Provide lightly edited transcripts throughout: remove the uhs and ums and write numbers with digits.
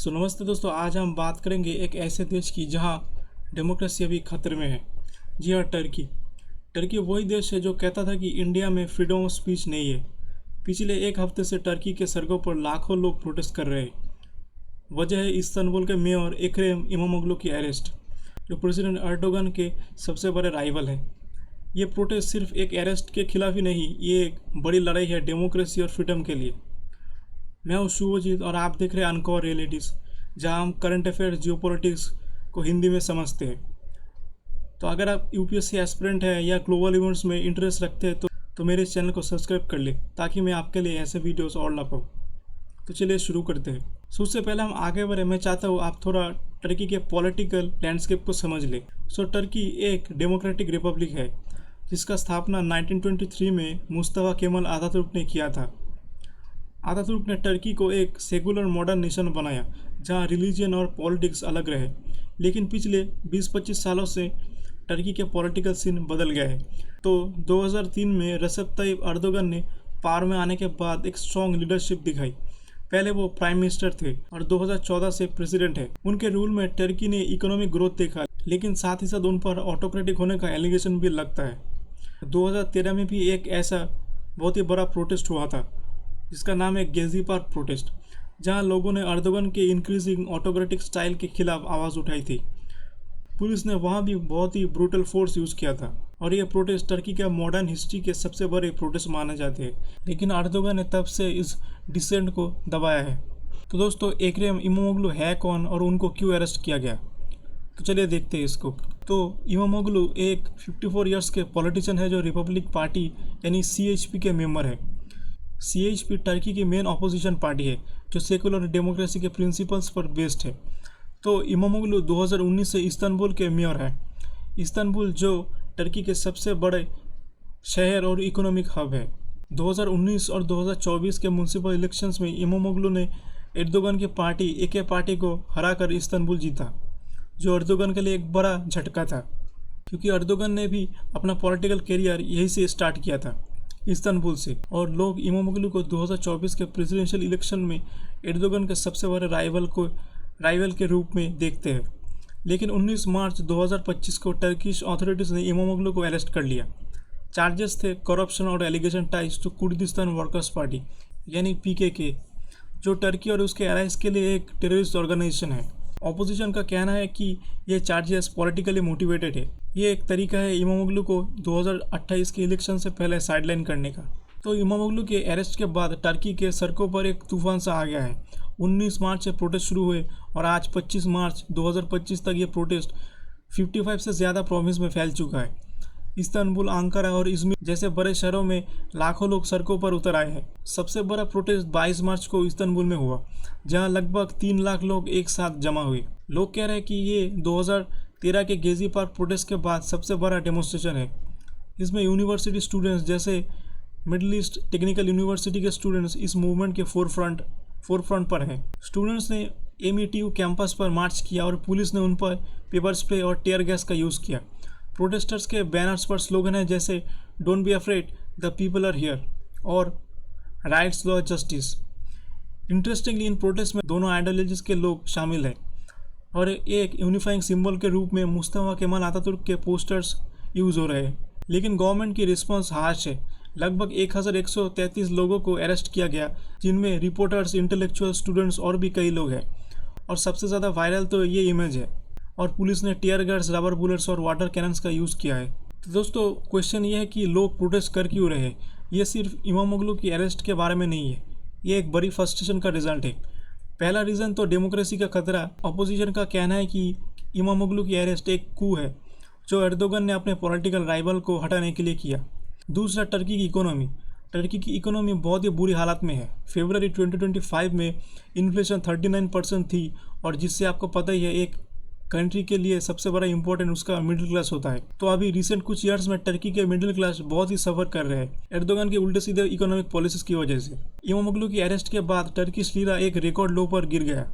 नमस्ते दोस्तों, आज हम बात करेंगे एक ऐसे देश की जहां डेमोक्रेसी अभी खतरे में है। जी हाँ, टर्की। टर्की वही देश है जो कहता था कि इंडिया में फ्रीडम ऑफ स्पीच नहीं है। पिछले एक हफ्ते से टर्की के सड़कों पर लाखों लोग प्रोटेस्ट कर रहे हैं। वजह है इस्तांबुल के मेयर एक्रम इमामोग्लू की अरेस्ट, जो प्रेसिडेंट अर्दोगन के सबसे बड़े राइवल है। ये प्रोटेस्ट सिर्फ एक अरेस्ट के खिलाफ ही नहीं, ये एक बड़ी लड़ाई है डेमोक्रेसी और फ्रीडम के लिए। मैं हूँ शुभजीत और आप देख रहे हैं अनकवर रियलिटीज़, जहाँ हम करंट अफेयर्स जियोपॉलिटिक्स को हिंदी में समझते हैं। तो अगर आप यूपीएससी एस्पिरेंट हैं या ग्लोबल इवेंट्स में इंटरेस्ट रखते हैं तो मेरे इस चैनल को सब्सक्राइब कर ले, ताकि मैं आपके लिए ऐसे वीडियोस और ला पाऊँ। तो चलिए शुरू करते हैं। सबसे पहले हम आगे बढ़े, मैं चाहता हूँ आप थोड़ा टर्की के पॉलिटिकल लैंडस्केप को समझ लें। टर्की एक डेमोक्रेटिक रिपब्लिक है जिसका स्थापना 1923 में मुस्तफा केमल आतातुर्क ने किया था। आतातुर्क ने टर्की को एक सेकुलर मॉडर्न नेशन बनाया जहां रिलीजन और पॉलिटिक्स अलग रहे। लेकिन पिछले 20-25 सालों से टर्की के पॉलिटिकल सीन बदल गया है। तो 2003 में रेसेप ताइप अर्दोगन ने पावर में आने के बाद एक स्ट्रॉन्ग लीडरशिप दिखाई। पहले वो प्राइम मिनिस्टर थे और 2014 से प्रेसिडेंट है। उनके रूल में टर्की ने इकोनॉमिक ग्रोथ देखा, लेकिन साथ ही साथ उन पर ऑटोक्रेटिक होने का एलिगेशन भी लगता है। 2013 में भी एक ऐसा बहुत ही बड़ा प्रोटेस्ट हुआ था जिसका नाम है गेजी पार्क प्रोटेस्ट, जहां लोगों ने अर्दोगन के इंक्रीजिंग ऑटोक्रेटिक स्टाइल के खिलाफ आवाज़ उठाई थी। पुलिस ने वहां भी बहुत ही ब्रूटल फोर्स यूज़ किया था और ये प्रोटेस्ट टर्की के मॉडर्न हिस्ट्री के सबसे बड़े प्रोटेस्ट माने जाते हैं। लेकिन अर्दोगन ने तब से इस डिसेंट को दबाया है। तो दोस्तों, एक्रम इमामोग्लू है कौन और उनको क्यों अरेस्ट किया गया? तो चलिए देखते हैं इसको। तो इमामोग्लू एक 54 ईयर्स के पॉलिटिशियन है जो रिपब्लिक पार्टी यानी CHP के मेंबर है। CHP टर्की की मेन ऑपोजिशन पार्टी है जो सेकुलर डेमोक्रेसी के प्रिंसिपल्स पर बेस्ड है। तो इमामोग्लू 2019 से इस्तांबुल के मेयर हैं। इस्तांबुल जो टर्की के सबसे बड़े शहर और इकोनॉमिक हब है। 2019 और 2024 के म्युनिसिपल इलेक्शंस में इमामोग्लू ने एर्दोगन की पार्टी AK पार्टी को हराकर इस्तांबुल जीता, जो एर्दोगन के लिए एक बड़ा झटका था, क्योंकि एर्दोगन ने भी अपना पॉलिटिकल करियर यहीं से स्टार्ट किया था, इस्तांबुल से। और लोग इमामोग्लू को 2024 के प्रेसिडेंशियल इलेक्शन में एर्दोगन के सबसे बड़े राइवल के रूप में देखते हैं। लेकिन 19 मार्च 2025 को टर्किश अथॉरिटीज़ ने इमामोग्लू को अरेस्ट कर लिया। चार्जेस थे करप्शन और allegation ties to Kurdistan Workers Party यानी PKK, जो टर्की और उसके एलाइज के लिए एक टेररिस्ट ऑर्गेनाइजेशन है। ऑपोजिशन का कहना है कि ये चार्जेस पॉलिटिकली मोटिवेटेड है। ये एक तरीका है इमामोग्लू को 2028 के इलेक्शन से पहले साइडलाइन करने का। तो इमामोग्लू के अरेस्ट के बाद टर्की के सड़कों पर एक तूफान सा आ गया है। 19 मार्च से प्रोटेस्ट शुरू हुए और आज 25 मार्च 2025 तक ये प्रोटेस्ट 55 से ज़्यादा प्रोविंस में फैल चुका है। इस्तांबुल, अंकारा और इज़मिर जैसे बड़े शहरों में लाखों लोग सड़कों पर उतर आए हैं। सबसे बड़ा प्रोटेस्ट 22 मार्च को इस्तांबुल में हुआ, जहां लगभग 3 लाख लोग एक साथ जमा हुए। लोग कह रहे हैं कि ये 2013 के गेजी पार्क प्रोटेस्ट के बाद सबसे बड़ा डेमोन्स्ट्रेशन है। इसमें यूनिवर्सिटी स्टूडेंट्स जैसे मिडिल ईस्ट टेक्निकल यूनिवर्सिटी के स्टूडेंट्स इस मूवमेंट के फोरफ्रंट पर हैं। स्टूडेंट्स ने METU कैंपस पर मार्च किया और पुलिस ने उन पर पेपर स्प्रे और टीयर गैस का यूज़ किया। प्रोटेस्टर्स के बैनर्स पर स्लोगन है जैसे don't be afraid, the people are here और राइट्स, लॉ, जस्टिस। इंटरेस्टिंगली इन प्रोटेस्ट में दोनों आइडियोलॉजीज के लोग शामिल हैं और एक यूनिफाइंग सिंबल के रूप में मुस्तफा केमल आतातुर्क के पोस्टर्स यूज़ हो रहे हैं। लेकिन गवर्नमेंट की रिस्पॉन्स हार्श है। लगभग 1133 लोगों को अरेस्ट किया गया, जिनमें रिपोर्टर्स, इंटेलेक्चुअल, स्टूडेंट्स और भी कई लोग हैं। और सबसे ज़्यादा वायरल तो ये इमेज है। और पुलिस ने टीयर गैस, रबर बुलेट्स और वाटर कैनन्स का यूज़ किया है। तो दोस्तों, क्वेश्चन ये है कि लोग प्रोटेस्ट कर क्यों रहे हैं? ये सिर्फ इमामोग्लू की अरेस्ट के बारे में नहीं है, ये एक बड़ी फ्रस्ट्रेशन का रिजल्ट है। पहला रीज़न तो डेमोक्रेसी का खतरा। अपोजिशन का कहना है कि इमामोग्लू की अरेस्ट एक कू है जो एर्दोगन ने अपने पॉलिटिकल राइवल को हटाने के लिए किया। दूसरा, टर्की की इकोनॉमी। टर्की की इकोनॉमी बहुत ही बुरी हालत में है। फरवरी 2025 में इन्फ्लेशन 39% थी, और जिससे आपको पता ही है एक कंट्री के लिए सबसे बड़ा इंपॉर्टेंट उसका मिडिल क्लास होता है। तो अभी रिसेंट कुछ ईयर्स में टर्की के मिडिल क्लास बहुत ही सफ़र कर रहे हैं एर्दोगन के उल्टे सीधे इकोनॉमिक पॉलिसीज की वजह से। इमामोग्लू की अरेस्ट के बाद टर्किश लीरा एक रिकॉर्ड लो पर गिर गया।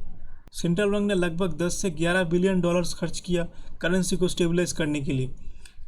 सेंट्रल बैंक ने लगभग 10 से 11 बिलियन डॉलर्स खर्च किया करेंसी को स्टेबलाइज करने के लिए,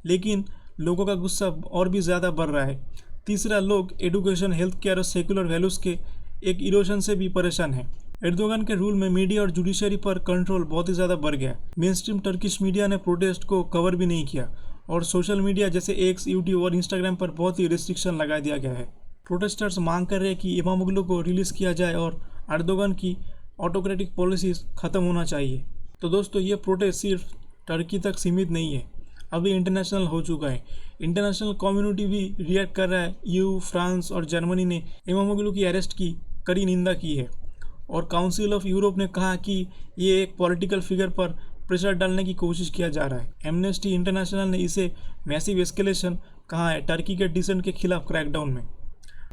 लेकिन लोगों का गुस्सा और भी ज़्यादा बढ़ रहा है। तीसरा, लोग एजुकेशन, हेल्थ केयर और सेकुलर वैल्यूज़ के एक इरोशन से भी परेशान हैं। एर्दोगन के रूल में मीडिया और जुडिशरी पर कंट्रोल बहुत ही ज़्यादा बढ़ गया। मेन स्ट्रीम टर्किश मीडिया ने प्रोटेस्ट को कवर भी नहीं किया और सोशल मीडिया जैसे एक्स, यूट्यूब और इंस्टाग्राम पर बहुत ही रिस्ट्रिक्शन लगा दिया गया है। प्रोटेस्टर्स मांग कर रहे हैं कि इमामोग्लू को रिलीज़ किया जाए और एर्दोगन की ऑटोक्रेटिक पॉलिसीज ख़त्म होना चाहिए। तो दोस्तों, ये प्रोटेस्ट सिर्फ टर्की तक सीमित नहीं है, अभी इंटरनेशनल हो चुका है। इंटरनेशनल कम्युनिटी भी रिएक्ट कर रहा है। यूएई, फ्रांस और जर्मनी ने इमामोग्लू की अरेस्ट की कड़ी निंदा की है और काउंसिल ऑफ यूरोप ने कहा कि ये एक पॉलिटिकल फिगर पर प्रेशर डालने की कोशिश किया जा रहा है। एमनेस्टी इंटरनेशनल ने इसे मैसिव एस्केलेशन कहा है टर्की के डिसेंट के खिलाफ क्रैकडाउन में।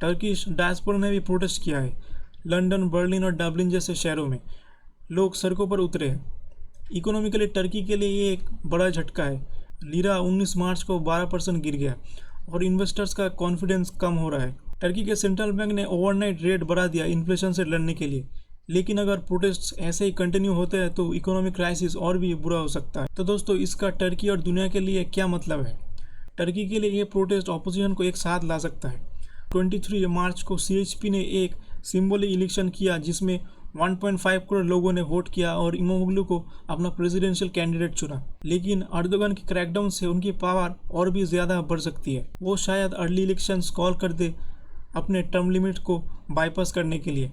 टर्किश डायस्पोरा ने भी प्रोटेस्ट किया है। लंदन, बर्लिन और डबलिन जैसे शहरों में लोग सड़कों पर उतरे हैं। इकोनॉमिकली टर्की के लिए ये एक बड़ा झटका है। लीरा 19 मार्च को 12% गिर गया और इन्वेस्टर्स का कॉन्फिडेंस कम हो रहा है। टर्की के सेंट्रल बैंक ने ओवरनाइट रेट बढ़ा दिया इन्फ्लेशन से लड़ने के लिए, लेकिन अगर प्रोटेस्ट ऐसे ही कंटिन्यू होते हैं तो इकोनॉमिक क्राइसिस और भी बुरा हो सकता है। तो दोस्तों, इसका टर्की और दुनिया के लिए क्या मतलब है? टर्की के लिए ये प्रोटेस्ट ऑपोजिशन को एक साथ ला सकता है। 23 मार्च को सीएचपी ने एक सिंबॉलिक इलेक्शन किया जिसमें 1.5 करोड़ लोगों ने वोट किया और इमामोग्लू को अपना प्रेसिडेंशियल कैंडिडेट चुना। लेकिन एर्दोगन की क्रैकडाउन से उनकी पावर और भी ज़्यादा बढ़ सकती है। वो शायद अर्ली इलेक्शंस कॉल कर दे अपने टर्म लिमिट को बाईपास करने के लिए।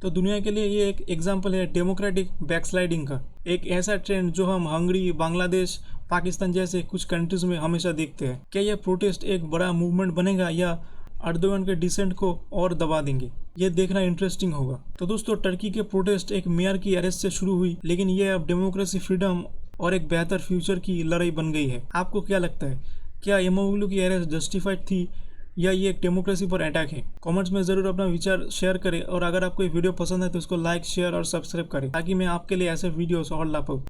तो दुनिया के लिए ये एक एग्जाम्पल है डेमोक्रेटिक बैकस्लाइडिंग का, एक ऐसा ट्रेंड जो हम हंगरी, बांग्लादेश, पाकिस्तान जैसे कुछ कंट्रीज में हमेशा देखते हैं। क्या यह प्रोटेस्ट एक बड़ा मूवमेंट बनेगा या एर्दोगन के डिसेंट को और दबा देंगे? ये देखना इंटरेस्टिंग होगा। तो दोस्तों, टर्की के प्रोटेस्ट एक मेयर की अरेस्ट से शुरू हुई, लेकिन ये अब डेमोक्रेसी, फ्रीडम और एक बेहतर फ्यूचर की लड़ाई बन गई है। आपको क्या लगता है, क्या इमामोग्लू की अरेस्ट जस्टिफाइड थी या ये एक डेमोक्रेसी पर अटैक है? कमेंट्स में ज़रूर अपना विचार शेयर करें और अगर आपको ये वीडियो पसंद है तो इसको लाइक, शेयर और सब्सक्राइब करें ताकि मैं आपके लिए ऐसे वीडियोस और ला पाऊँ।